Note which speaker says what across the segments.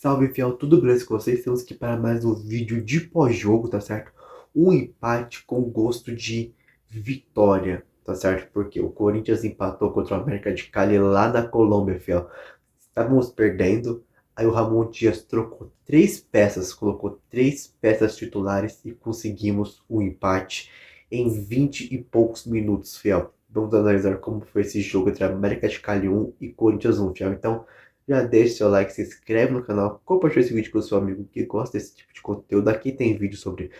Speaker 1: Salve, fiel, tudo beleza com vocês? Estamos aqui para mais um vídeo de pós-jogo, tá certo? Um empate com gosto de vitória, tá certo? Porque o Corinthians empatou contra o América de Cali lá na Colômbia, fiel. Estávamos perdendo, aí o Ramon Dias trocou três peças, colocou três peças titulares e conseguimos um empate em 20 e poucos minutos, fiel. Vamos analisar como foi esse jogo entre América de Cali 1 e Corinthians 1, fiel. Então, já deixa seu like, se inscreve no canal, compartilha esse vídeo com o seu amigo que gosta desse tipo de conteúdo. Aqui tem vídeo sobre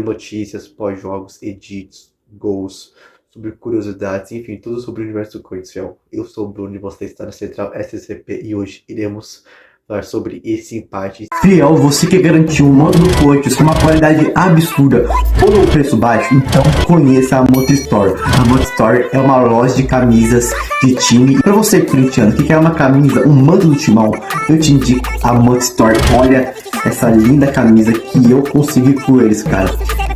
Speaker 1: notícias, pós-jogos, edits, gols, sobre curiosidades, enfim, tudo sobre o universo do Corinthians, fiel. Eu sou o Bruno e você está na Central SCP e hoje iremos falar sobre esse empate.
Speaker 2: Fiel, você quer garantir um modo do Corinthians com uma qualidade absurda por um preço baixo? Então conheça a Moto Store. A Moto Store é uma loja de camisas de time. Para você corintiano que quer uma camisa, um manto do timão, eu te indico a Moto Store. Olha essa linda camisa que eu consegui por eles, cara.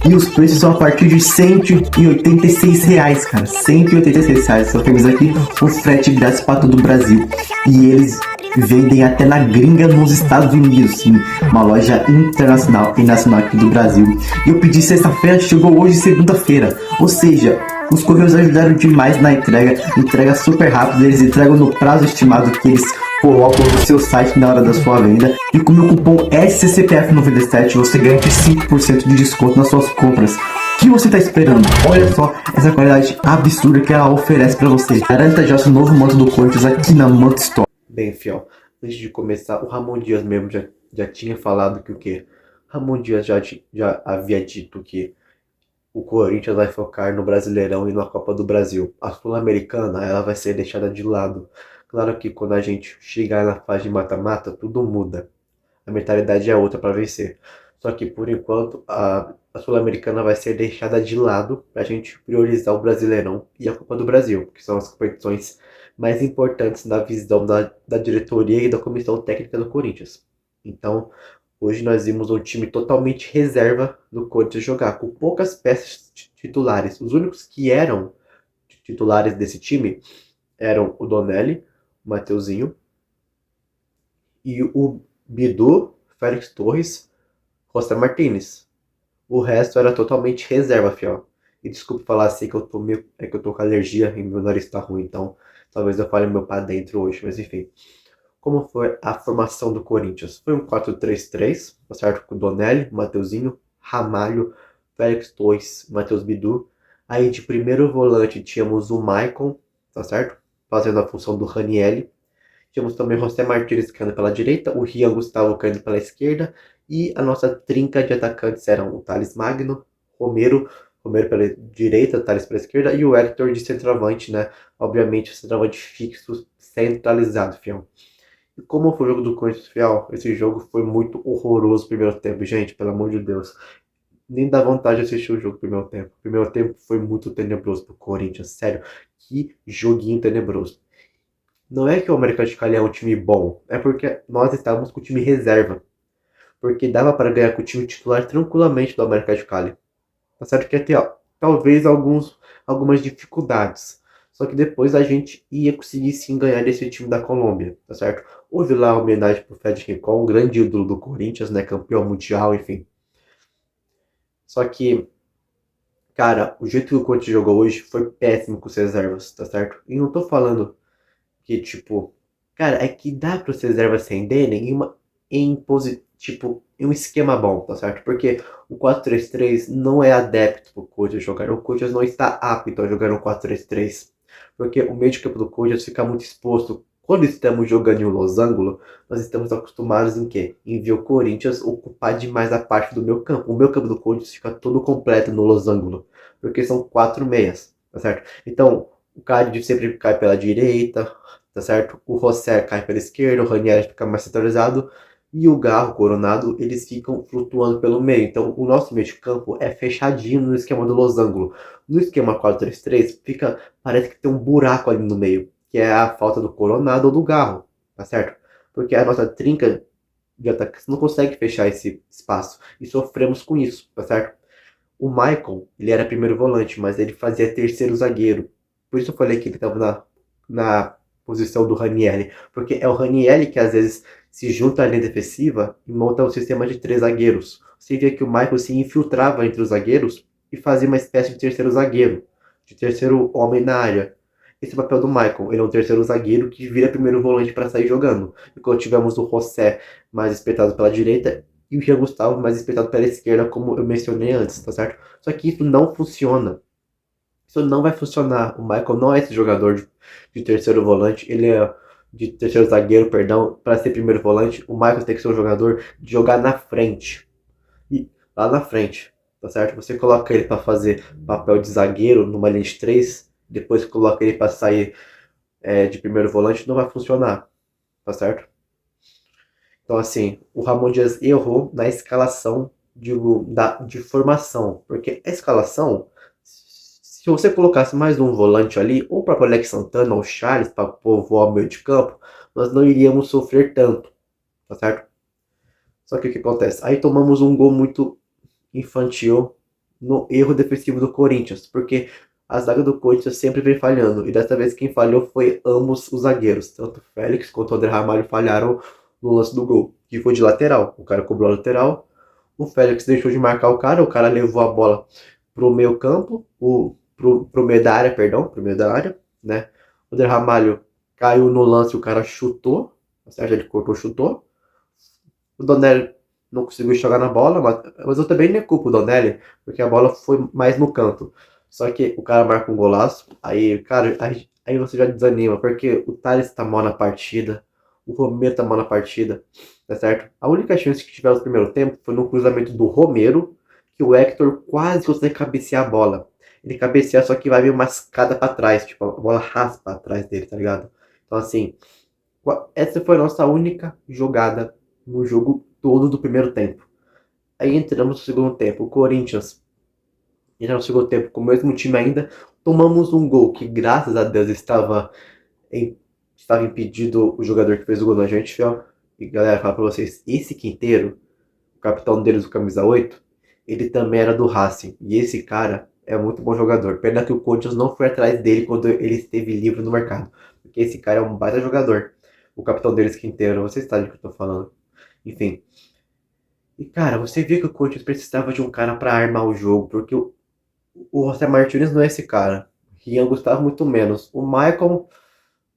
Speaker 2: E os preços são a partir de R$ 186, cara. R$ 186 essa camisa aqui, com frete grátis para todo o Brasil. E eles vendem até na gringa nos Estados Unidos, sim. Uma loja internacional e nacional aqui do Brasil. E eu pedi sexta-feira, chegou hoje segunda-feira. Ou seja, os correios ajudaram demais na entrega super rápida, eles entregam no prazo estimado que eles colocam no seu site na hora da sua venda. E com o meu cupom SCPF97 você ganha 5% de desconto nas suas compras. O que você está esperando? Olha só essa qualidade absurda que ela oferece para você. Garanta já seu novo manto do Corinthians aqui na Moto Store.
Speaker 1: Bem, fiel, antes de começar, o Ramon Dias mesmo já tinha falado que o quê? Ramon Dias já havia dito que o Corinthians vai focar no Brasileirão e na Copa do Brasil. A Sul-Americana, ela vai ser deixada de lado. Claro que quando a gente chegar na fase de mata-mata, tudo muda. A mentalidade é outra para vencer. Só que por enquanto a Sul-Americana vai ser deixada de lado para a gente priorizar o Brasileirão e a Copa do Brasil, que são as competições mais importantes na visão da diretoria e da comissão técnica do Corinthians. Então, hoje nós vimos um time totalmente reserva do Corinthians jogar, com poucas peças titulares. Os únicos que eram titulares desse time eram o Donelli, o Mateuzinho e o Bidu, Félix Torres, Costa Martínez. O resto era totalmente reserva, fiel. E desculpe falar assim que eu tô que eu tô com alergia e meu nariz tá ruim, então talvez eu fale meu pra dentro hoje, mas enfim. Como foi a formação do Corinthians? Foi um 4-3-3, tá certo? Com Donelli, Mateuzinho, Ramalho, Félix Torres, Matheus Bidu. Aí de primeiro volante tínhamos o Maicon, tá certo? Fazendo a função do Ranielli. Tínhamos também o José Martínez caindo pela direita, o Rian Gustavo caindo pela esquerda, e a nossa trinca de atacantes eram o Thales Magno, Romero pela direita, Thales pela esquerda, e o Hector de centroavante, né? Obviamente, o centroavante fixo, centralizado, fiel. E como foi o jogo do Corinthians, fiel? Esse jogo foi muito horroroso no primeiro tempo, gente, pelo amor de Deus. Nem dá vontade de assistir o jogo no primeiro tempo. O primeiro tempo foi muito tenebroso pro Corinthians, sério. Que joguinho tenebroso. Não é que o América de Cali é um time bom, é porque nós estávamos com o time reserva. Porque dava para ganhar com o time titular tranquilamente do América de Cali. Tá certo que ia ter, ó, talvez algumas dificuldades. Só que depois a gente ia conseguir sim ganhar desse time da Colômbia, tá certo? Houve lá a homenagem pro Fred Rincon, um grande ídolo do Corinthians, né? Campeão mundial, enfim. Só que, cara, o jeito que o Corinthians jogou hoje foi péssimo com as reservas, tá certo? E não tô falando que, tipo, cara, é que dá para os reservas renderem tipo, em um esquema bom, tá certo? Porque o 4-3-3 não é adepto pro Corinthians jogar. O Corinthians não está apto a jogar um 4-3-3. Porque o meio de campo do Corinthians fica muito exposto. Quando estamos jogando em um losango, nós estamos acostumados em quê? Em ver o Corinthians ocupar demais a parte do meu campo. O meu campo do Corinthians fica todo completo no losango. Porque são quatro meias, tá certo? Então, o Cádiz sempre cai pela direita, tá certo? O José cai pela esquerda, o Ranieri fica mais centralizado e o Garro, o Coronado, eles ficam flutuando pelo meio. Então, o nosso meio de campo é fechadinho no esquema do losango. No esquema 4-3-3, parece que tem um buraco ali no meio, que é a falta do Coronado ou do Garro, tá certo? Porque a nossa trinca de ataques não consegue fechar esse espaço e sofremos com isso, tá certo? O Michael, ele era primeiro volante, mas ele fazia terceiro zagueiro. Por isso eu falei que ele estava na posição do Ranieri. Porque é o Ranieri que às vezes se junta à linha defensiva e monta um sistema de 3 zagueiros. Você vê que o Michael se infiltrava entre os zagueiros e fazia uma espécie de terceiro zagueiro, de terceiro homem na área. Esse é o papel do Michael. Ele é um terceiro zagueiro que vira primeiro volante para sair jogando. Enquanto tivemos o José mais espetado pela direita e o Jean Gustavo mais espetado pela esquerda, como eu mencionei antes, tá certo? Só que isso não funciona. Isso não vai funcionar. O Michael não é esse jogador de terceiro volante. Ele é de terceiro zagueiro, perdão, para ser primeiro volante. O Michael tem que ser um jogador de jogar na frente. E lá na frente, tá certo? Você coloca ele para fazer papel de zagueiro numa linha de 3, depois coloca ele para sair de primeiro volante, não vai funcionar, tá certo? Então, assim, o Ramon Dias errou na escalação de formação, porque a escalação, se você colocasse mais um volante ali, ou o próprio Alex Santana ou Charles para povoar o meio de campo, nós não iríamos sofrer tanto, tá certo? Só que o que acontece? Aí tomamos um gol muito infantil no erro defensivo do Corinthians, porque a zaga do Corinthians sempre vem falhando, e dessa vez quem falhou foi ambos os zagueiros, tanto o Félix quanto o André Ramalho falharam no lance do gol, que foi de lateral. O cara cobrou a lateral, o Félix deixou de marcar o cara levou a bola pro meio campo, pro meio da área, perdão, pro meio da área, né? O André Ramalho caiu no lance, o cara chutou, ou seja, ele cortou, chutou. O Donelli não conseguiu jogar na bola, mas eu também nem culpo o Donelli, porque a bola foi mais no canto. Só que o cara marca um golaço, aí, cara, aí você já desanima, porque o Thales tá mal na partida, o Romero tá mal na partida, tá certo? A única chance que tivemos no primeiro tempo foi no cruzamento do Romero, que o Hector quase consegue cabecear a bola. Ele cabeceia, só que vai vir uma escada pra trás, tipo, a bola raspa atrás dele, tá ligado? Então, assim, essa foi a nossa única jogada no jogo todo do primeiro tempo. Aí entramos no segundo tempo. O Corinthians entra no segundo tempo com o mesmo time ainda. Tomamos um gol que, graças a Deus, estava impedido o jogador que fez o gol na gente. Ó. E galera, falar pra vocês, esse Quinteiro, o capitão deles, o camisa 8, ele também era do Racing. E esse cara é muito bom jogador. Pena que o Corinthians não foi atrás dele quando ele esteve livre no mercado. Porque esse cara é um baita jogador. O capitão deles, Quinteiro, vocês sabem do que eu tô falando. Enfim. E cara, você vê que o Corinthians precisava de um cara pra armar o jogo, porque o José Martínez não é esse cara. Rian Gustavo muito menos. O Michael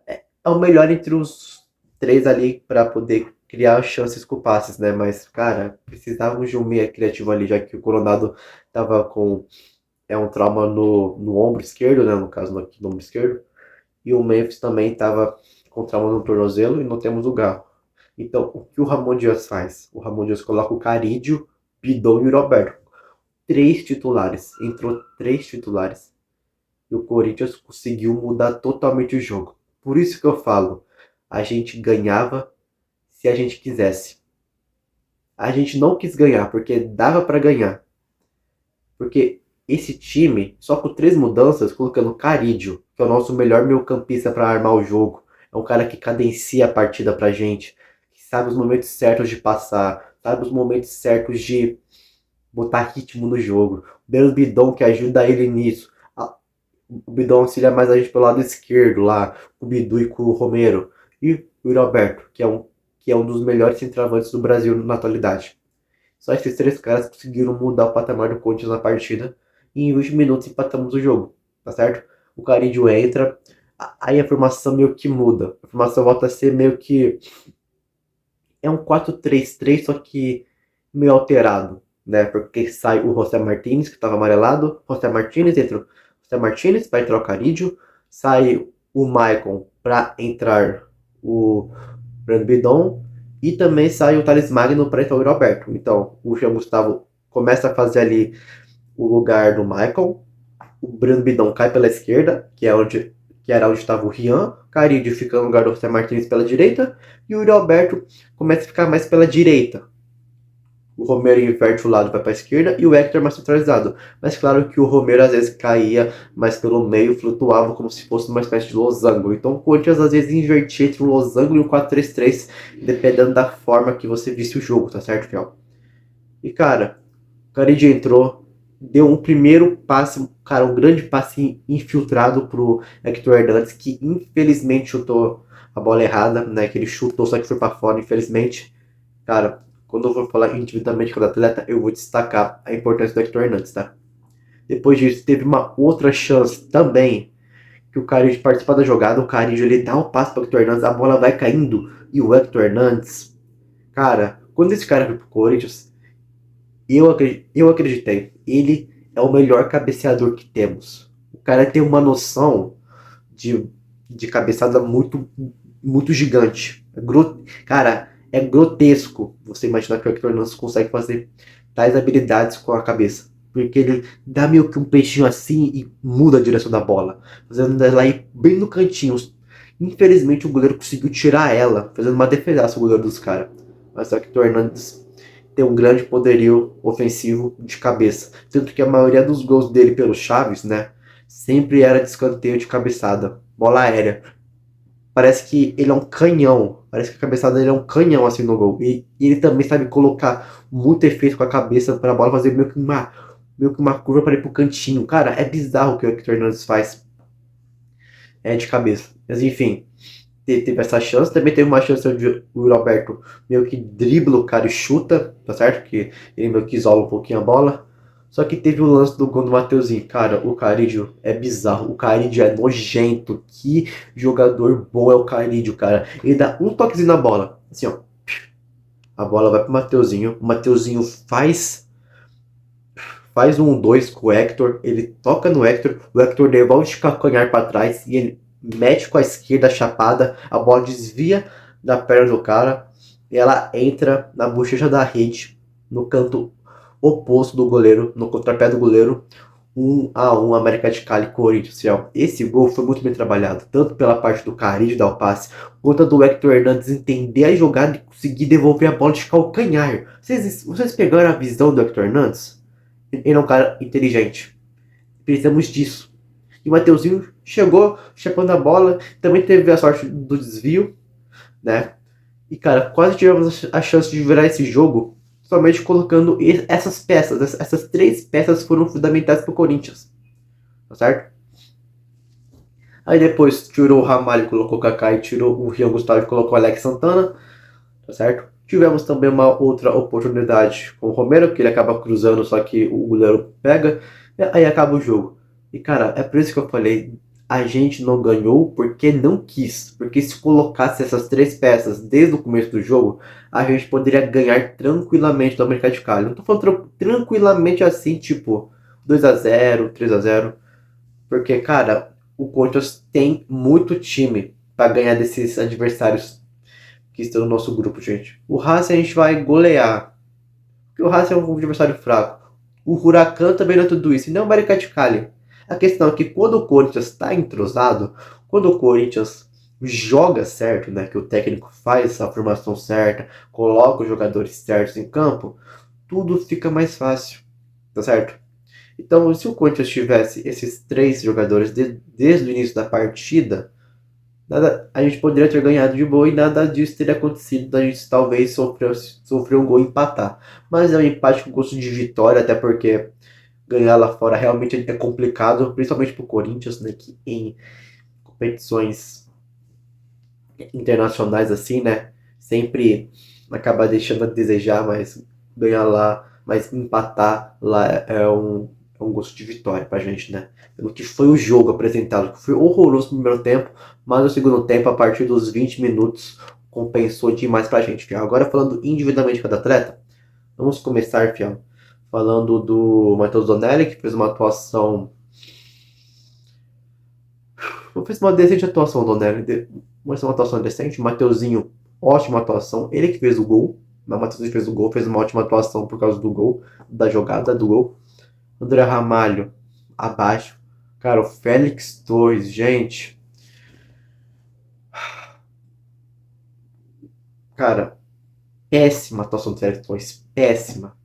Speaker 1: é o melhor entre os três ali pra poder criar chances com passes, né? Mas, cara, precisávamos de um meia criativo ali, já que o Coronado tava com um trauma no ombro esquerdo, né? No caso, aqui no ombro esquerdo. E o Memphis também tava com trauma no tornozelo e não temos o Garro. Então, o que o Ramon Dias faz? O Ramon Dias coloca o Carídio, Bidon e o Roberto. 3 titulares. Entrou 3 titulares. E o Corinthians conseguiu mudar totalmente o jogo. Por isso que eu falo, a gente ganhava se a gente quisesse. A gente não quis ganhar, porque dava para ganhar. Porque esse time, só com 3 mudanças, colocando o Carídio, que é o nosso melhor meio-campista para armar o jogo. É um cara que cadencia a partida pra gente. Sabe os momentos certos de passar, sabe os momentos certos de botar ritmo no jogo. O Bidon que ajuda ele nisso. O Bidon auxilia mais a gente pelo lado esquerdo lá, o Bidu e com o Romero. E o Roberto, que é um dos melhores centroavantes do Brasil na atualidade. Só esses 3 caras conseguiram mudar o patamar do Corinthians na partida e em 20 minutos empatamos o jogo, tá certo? O Carídio entra, aí a formação meio que muda. A formação volta a ser meio que é um 4-3-3, só que meio alterado, né? Porque sai o José Martínez, que estava amarelado. José Martínez entra o José Martínez para entrar o Carídio. Sai o Maicon para entrar o Brando Bidon. E também sai o Thales Magno para entrar o Roberto. Então, o Jean Gustavo começa a fazer ali o lugar do Maicon. O Brando Bidon cai pela esquerda, que era onde estava o Rian. Carídio fica no lugar do José Martínez pela direita. E o Roberto começa a ficar mais pela direita. O Romero inverte o lado, vai para a esquerda. E o Hector mais centralizado. Mas claro que o Romero às vezes caía mais pelo meio, flutuava como se fosse uma espécie de losango. Então o Corinthians às vezes invertia entre um losango e um 4-3-3, dependendo da forma que você visse o jogo, tá certo, fiel? E cara, o Carídio entrou. deu um primeiro passe, cara, um grande passe infiltrado pro Hector Hernandes, que infelizmente chutou a bola errada, né? Que ele chutou, só que foi para fora, infelizmente. Cara, quando eu for falar individualmente com o atleta, eu vou destacar a importância do Hector Hernandes, tá? Depois disso, teve uma outra chance também, que o Carille participa da jogada, o Carille ele dá o passe para o Hector Hernandes, a bola vai caindo, e o Hector Hernandes, cara, quando esse cara foi pro Corinthians, eu acreditei, ele é o melhor cabeceador que temos. O cara tem uma noção de, de cabeçada muito gigante. Cara, é grotesco você imaginar que o Hector Hernandes consegue fazer tais habilidades com a cabeça. Porque ele dá meio que um peixinho assim e muda a direção da bola. Fazendo ela ir bem no cantinho. Infelizmente o goleiro conseguiu tirar ela, fazendo uma defesaça o goleiro dos caras. Mas o Hector Hernandes tem um grande poderio ofensivo de cabeça. Tanto que a maioria dos gols dele pelo Chaves, né? Sempre era de escanteio de cabeçada. Bola aérea. Parece que ele é um canhão. Parece que a cabeçada dele é um canhão assim no gol. E ele também sabe colocar muito efeito com a cabeça para a bola fazer meio que uma curva para ir pro cantinho. Cara, é bizarro o que o Hector Hernandes faz de cabeça. Mas enfim, teve essa chance. Também teve uma chance onde o Roberto meio que dribla o cara e chuta, tá certo? Que ele meio que isola um pouquinho a bola. Só que teve o lance do gol do Mateuzinho. Cara, o Carídio é bizarro. O Carídio é nojento. Que jogador bom é o Carídio, cara. Ele dá um toquezinho na bola. Assim, ó. A bola vai pro Mateuzinho. O Mateuzinho faz um 2 com o Hector. Ele toca no Hector. O Hector devolve de calcanhar para trás. E ele mete com a esquerda chapada. A bola desvia da perna do cara. E ela entra na bochecha da rede. No canto oposto do goleiro. No contrapé do goleiro. 1-1 América de Cali Corinthians. Esse gol foi muito bem trabalhado, tanto pela parte do Carille dar o passe, quanto do Hector Hernandes entender a jogada e conseguir devolver a bola de calcanhar. Vocês pegaram a visão do Hector Hernandes? Ele é um cara inteligente. Precisamos disso. E o Mateuzinho chegou chapando a bola, também teve a sorte do desvio, né? E cara, quase tivemos a chance de virar esse jogo somente colocando essas peças. Essas três peças foram fundamentais para o Corinthians, tá certo? Aí depois tirou o Ramalho, colocou o Kaká e tirou o Rian Gustavo e colocou o Alex Santana, tá certo? Tivemos também uma outra oportunidade com o Romero, que ele acaba cruzando, só que o goleiro pega, e aí acaba o jogo. E cara, é por isso que eu falei, a gente não ganhou porque não quis. Porque se colocasse essas três peças desde o começo do jogo, a gente poderia ganhar tranquilamente do América de Cali. Não tô falando tranquilamente assim, tipo 2-0, 3-0. Porque, cara, o Corinthians tem muito time para ganhar desses adversários que estão no nosso grupo, gente. O Racing a gente vai golear. Porque o Racing é um adversário fraco. O Huracan também não é tudo isso. E nem o América de Cali. A questão é que quando o Corinthians está entrosado, quando o Corinthians joga certo, né, que o técnico faz a formação certa, coloca os jogadores certos em campo, tudo fica mais fácil, tá certo? Então, se o Corinthians tivesse esses três jogadores desde o início da partida, a gente poderia ter ganhado de boa e nada disso teria acontecido. A gente talvez sofrer um gol e empatar. Mas é um empate com gosto de vitória, até porque ganhar lá fora realmente é complicado, principalmente para o Corinthians, né, que em competições internacionais assim, né, sempre acaba deixando a desejar, mas ganhar lá, mas empatar lá é um gosto de vitória pra gente, né? Pelo que foi o jogo apresentado, que foi horroroso no primeiro tempo, mas no segundo tempo, a partir dos 20 minutos, compensou demais pra gente, fiel. Agora falando individualmente cada atleta, vamos começar, fiel, falando do Matheus Donelli, que fez uma atuação. Fez uma decente atuação, Donelli. Mas uma atuação decente. Mateuzinho, ótima atuação. Ele que fez o gol. O Mateuzinho fez o gol, fez uma ótima atuação por causa do gol, da jogada do gol. André Ramalho, abaixo. Cara, o Félix Torres, gente. Cara, péssima atuação do Félix Torres. Péssima.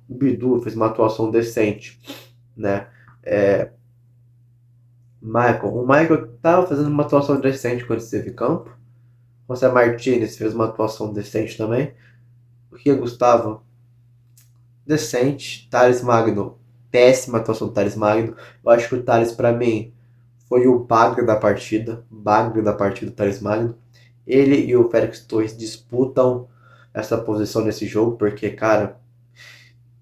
Speaker 1: O Bidu fez uma atuação decente, né? O Michael estava fazendo uma atuação decente quando esteve em campo. José Martinez fez uma atuação decente também. O Ria Gustavo decente. Thales Magno, péssima atuação do Thales Magno. Eu acho que o Thales, pra mim, foi o bagre da partida. Bagre da partida, do Thales Magno. Ele e o Félix Torres disputam essa posição nesse jogo, porque, cara,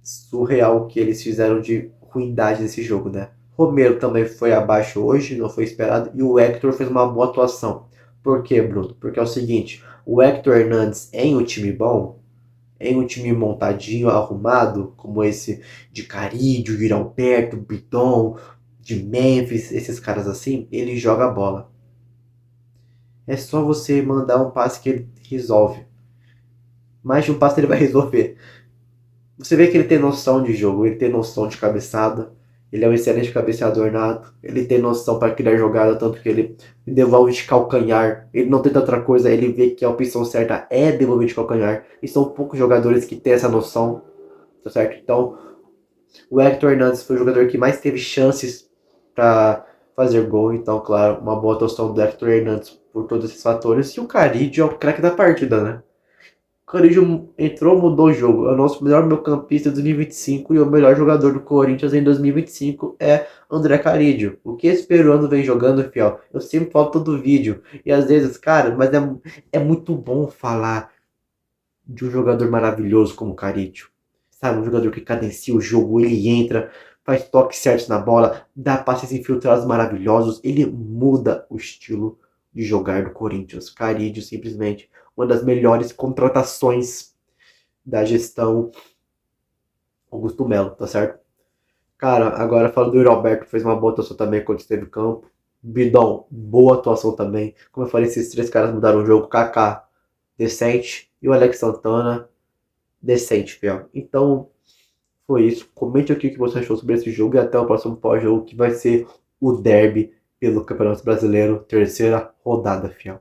Speaker 1: surreal o que eles fizeram de ruindade nesse jogo, né? Romero também foi abaixo hoje, não foi esperado, e o Hector fez uma boa atuação. Por quê, Bruno? Porque é o seguinte, o Hector Hernandes em um time bom, em um time montadinho, arrumado, como esse de Carídio, de Alberto, Bidon, de Memphis, esses caras assim, ele joga a bola. É só você mandar um passe que ele resolve. Mais de um passe ele vai resolver. Você vê que ele tem noção de jogo, ele tem noção de cabeçada, ele é um excelente cabeceador nato, ele tem noção para criar jogada, tanto que ele devolve de calcanhar, ele não tenta outra coisa, ele vê que a opção certa é devolver de calcanhar, e são poucos jogadores que têm essa noção, tá certo? Então, o Hector Hernandes foi o jogador que mais teve chances para fazer gol, então, claro, uma boa atuação do Hector Hernandes por todos esses fatores, e o Caride é o craque da partida, né? Corinthians entrou, mudou o jogo. É o nosso melhor meio-campista de 2025 e o melhor jogador do Corinthians em 2025 é André Carídio. O que esse peruano vem jogando, fiel? Eu sempre falo todo vídeo. E às vezes, cara, mas é muito bom falar de um jogador maravilhoso como o Carídio. Sabe, um jogador que cadencia o jogo, ele entra, faz toques certos na bola, dá passes infiltrados maravilhosos, ele muda o estilo de jogar do Corinthians. Carídio, simplesmente, uma das melhores contratações da gestão Augusto Melo, tá certo? Cara, agora falando do Yuri Alberto, fez uma boa atuação também quando esteve em campo. Bidon, boa atuação também. Como eu falei, esses três caras mudaram o jogo. Kaká, decente. E o Alex Santana, decente, fiel. Então, foi isso. Comente aqui o que você achou sobre esse jogo e até o próximo pós-jogo, que vai ser o derby pelo Campeonato Brasileiro, terceira rodada, fiel.